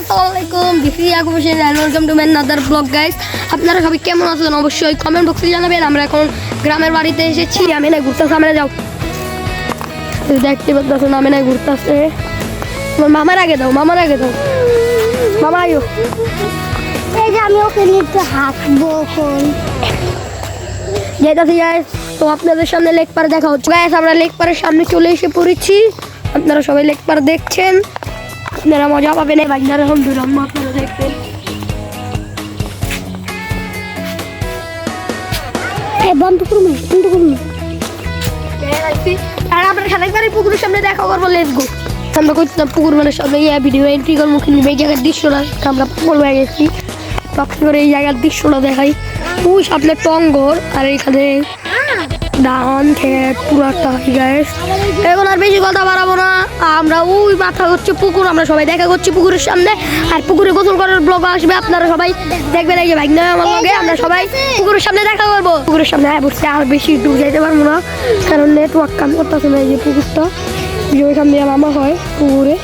আসসালামু আলাইকুম, this is Yakub Hossain and welcome to my another blog guys. আপনারা সবাই কেমন আছেন অবশ্যই কমেন্ট বক্সে জানাবেন। আমরা এখন গ্রামের বাড়িতে এসেছি। আমি না ঘুরতে সামনে যাও, দেখতে পাচ্ছেন আমি না ঘুরতেছে। মামার আগে দাও, মামার আগে দাও, মামা আয়ো। এই যে আমি ওকে নিয়ে একটু হাঁটবো এখন। যেটা গাইস, তো আপনাদের সামনে লেক পার দেখা হচ্ছে গাইস। আমরা লেক পারের সামনে চলে এসে পড়েছি। আপনারা সবাই লেক পার দেখছেন, আপনারা মজা পাবেন। এই বাগনার এখন দুরাম আপনারা দেখবেন। এই বন্ধ করুন, বন্ধ করুন। আর আমরা খালেকবাড়ির পুকুরের সামনে দেখা করবো, লেটস গো। আমরা করছিলাম পুকুর মানে সামনে ভিডিও এন্ট্রি করবো, কিন্তু এই জায়গার দৃশ্যটা আমরা পাগল হয়ে গেছি। টক্স করে এই জায়গার দৃশ্যটা দেখাই। ওই সামনে টঙ্গর আর এখানে ধান খেত পুরাটা গাইস। এখন আর বেশি কথা বাড়াবো না, আমরা ওই মাথা হচ্ছে পুকুর, আমরা সবাই দেখা করছি পুকুরের সামনে। আর পুকুরে গোসল করার ব্লগ আসবে, আপনারা সবাই দেখবেন। এই যে বাইক নয় আমার লগে, আমরা সবাই পুকুরের সামনে দেখা করবো। পুকুরের সামনে বসে আর বেশি ডুব যাইতে পারবো না, কারণ নেটওয়ার্ক কাম করতেছে না। এই যে পুকুরটা, যে ওইখান দিয়ে নামা হয় পুকুরে।